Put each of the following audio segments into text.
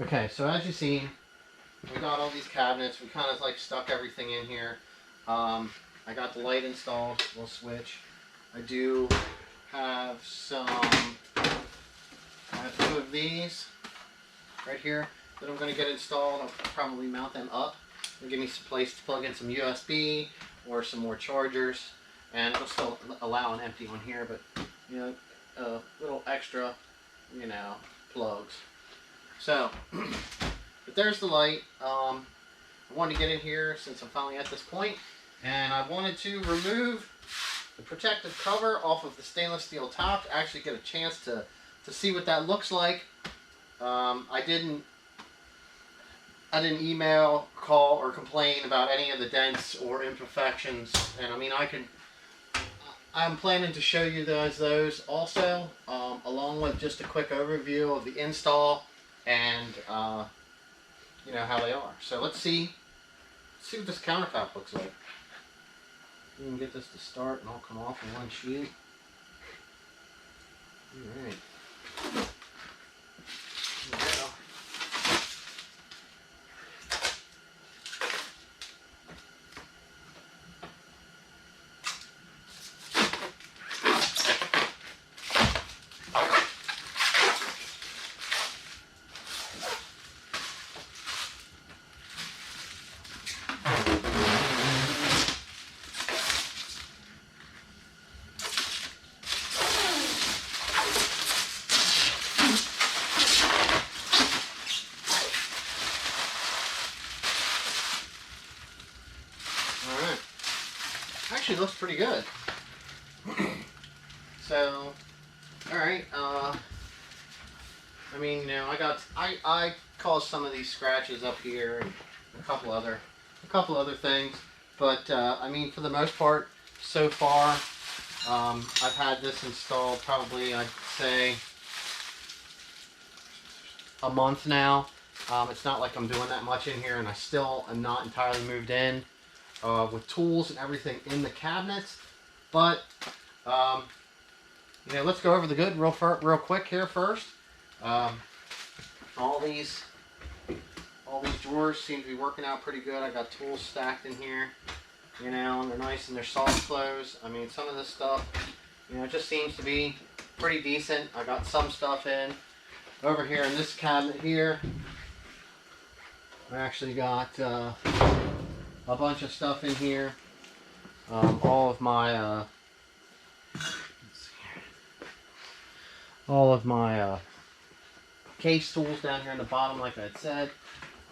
Okay, so as you see, we got all these cabinets. We kind of like stuck everything in here. I got the light installed, little switch. I do have some, I have two of these right here that I'm going to get installed. I'll probably mount them up and give me some place to plug in some USB or some more chargers. And it'll still allow an empty one here, but you know, a little extra, you know, plugs. So, but there's the light. I wanted to get in here since I'm finally at this point, and I wanted to remove the protective cover off of the stainless steel top to actually get a chance to see what that looks like. I didn't email, call, or complain about any of the dents or imperfections, and I mean I'm planning to show you guys those also, along with just a quick overview of the install and you know how they are. So let's see what this countertop looks like. We can get this to start and all come off in one sheet. All right. There we go. Actually looks pretty good. So, all right. I mean, you know, I caused some of these scratches up here and a couple other things, but I mean, for the most part, so far, I've had this installed probably, I'd say, a month now. It's not like I'm doing that much in here, and I still am not entirely moved in. With tools and everything in the cabinets, but you know, let's go over the good real quick here first. All these drawers seem to be working out pretty good. I got tools stacked in here, you know, and they're nice and they're soft close. I mean, some of this stuff, you know, it just seems to be pretty decent. I got some stuff in over here in this cabinet here. I actually got a bunch of stuff in here. All of my case tools down here in the bottom, like I had said.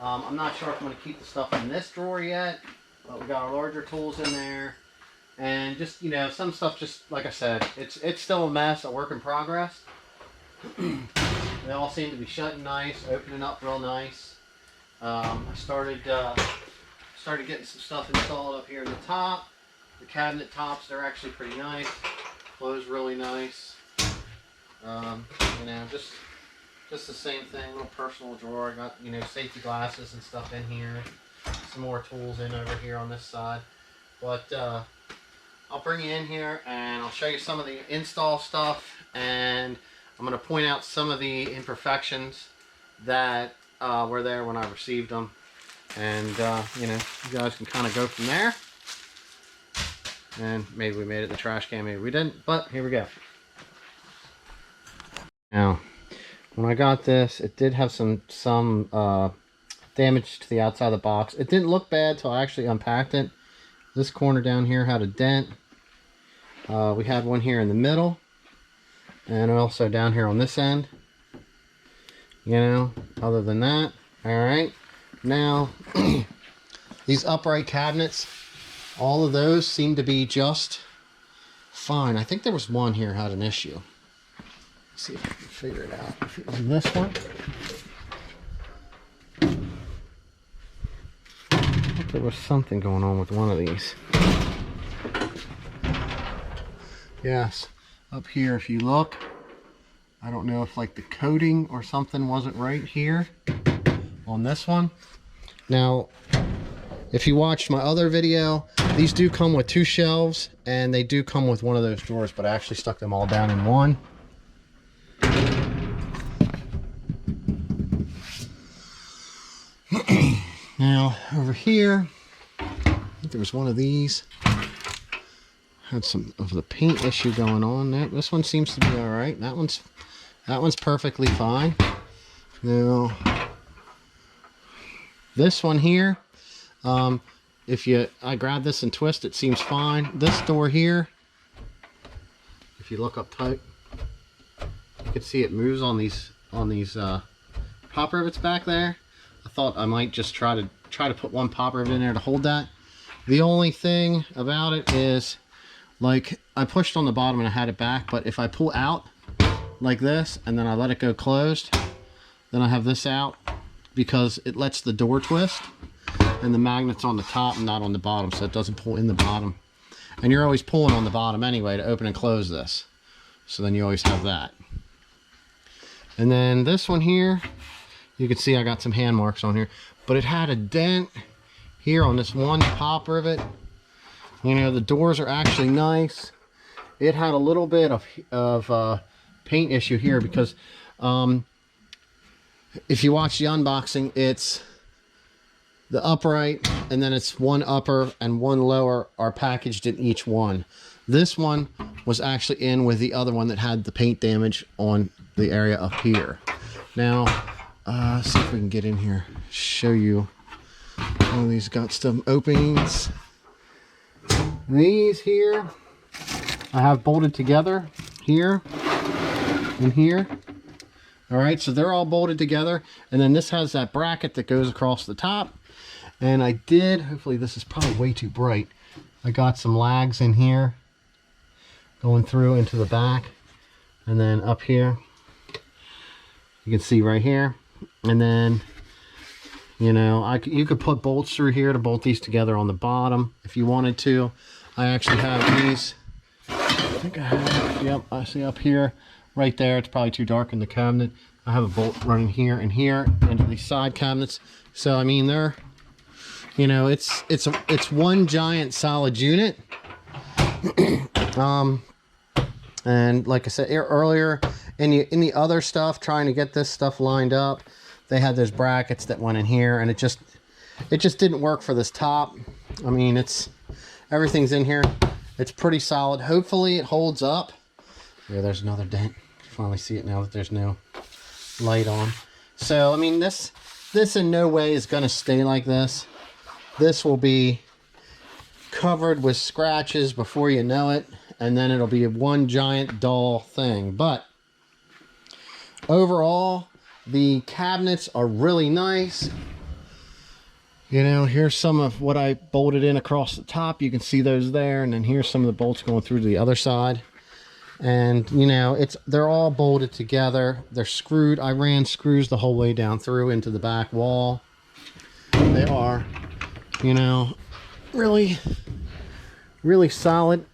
I'm not sure if I'm going to keep the stuff in this drawer yet, but we got our larger tools in there, and just, you know, some stuff, just like I said, it's still a mess, a work in progress. They all seem to be shutting nice, opening up real nice. I started getting some stuff installed up here in the top. The cabinet tops, they're actually pretty nice. Close really nice. You know, just the same thing, little personal drawer. I got, you know, safety glasses and stuff in here. Some more tools in over here on this side. But I'll bring you in here and I'll show you some of the install stuff, and I'm going to point out some of the imperfections that were there when I received them. And, you know, you guys can kind of go from there. And maybe we made it in the trash can, maybe we didn't, but here we go. Now, when I got this, it did have some damage to the outside of the box. It didn't look bad until I actually unpacked it. This corner down here had a dent. We had one here in the middle, and also down here on this end. You know, other than that, all right. Now, these upright cabinets, all of those seem to be just fine. I think there was one here had an issue. Let's see if I can figure it out. If it was in this one. I think there was something going on with one of these. Yes, up here if you look, I don't know if like the coating or something wasn't right here on this one. Now, if you watched my other video, these do come with two shelves, and they do come with one of those drawers, but I actually stuck them all down in one. Now over here, I think there was one of these. Had some of the paint issue going on there. This one seems to be all right. That one's perfectly fine. Now this one here, I grab this and twist, it seems fine. This door here, if you look up tight, you can see it moves on these pop rivets back there. I thought I might just try to put one pop rivet in there to hold that. The only thing about it is, like, I pushed on the bottom and I had it back, but if I pull out like this and then I let it go closed, then I have this out because it lets the door twist, and the magnet's on the top and not on the bottom, so it doesn't pull in the bottom. And you're always pulling on the bottom anyway to open and close this, so then you always have that. And then this one here, you can see I got some hand marks on here, but it had a dent here on this one pop rivet. You know, the doors are actually nice. It had a little bit of paint issue here because if you watch the unboxing, it's the upright and then it's one upper and one lower are packaged in each one. This one was actually in with the other one that had the paint damage on the area up here. Now, see if we can get in here, show you. Oh, these got some openings. These here, I have bolted together here and here. All right, so they're all bolted together. And then this has that bracket that goes across the top. And I did, hopefully this is probably way too bright. I got some lags in here going through into the back. And then up here, you can see right here. And then, you know, you could put bolts through here to bolt these together on the bottom if you wanted to. I actually have these. I think I have, yep, I see up here, right there. It's probably too dark in the cabinet. I have a bolt running here and here into these side cabinets. So I mean, they're, you know, it's one giant solid unit. And like I said earlier, in the other stuff, trying to get this stuff lined up, they had those brackets that went in here, and it just didn't work for this top. I mean, everything's in here. It's pretty solid. Hopefully it holds up. Yeah, there's another dent. You finally see it now that there's no light on. So I mean, this in no way is going to stay like this. This will be covered with scratches before you know it, and then it'll be one giant dull thing. But overall, the cabinets are really nice. You know, here's some of what I bolted in across the top. You can see those there, and then here's some of the bolts going through to the other side. And you know, they're all bolted together. They're screwed. I ran screws the whole way down through into the back wall. They are, you know, really, really solid,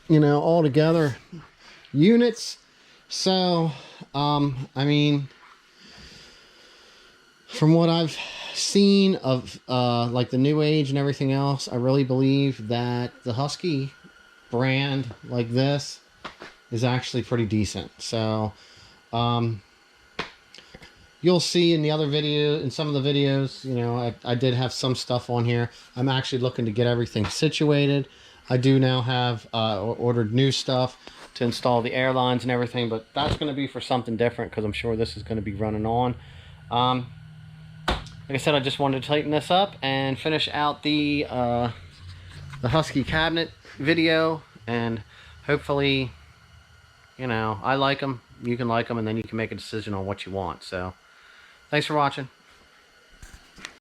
you know, all together units. So, I mean, from what I've seen of like the new age and everything else, I really believe that the Husky brand like this is actually pretty decent. So you'll see in the other video, in some of the videos, you know, I did have some stuff on here. I'm actually looking to get everything situated. I do now have ordered new stuff to install the airlines and everything, but that's going to be for something different because I'm sure this is going to be running on. Like I said, I just wanted to tighten this up and finish out the Husky cabinet video, and hopefully, you know, I like them, you can like them, and then you can make a decision on what you want. So thanks for watching.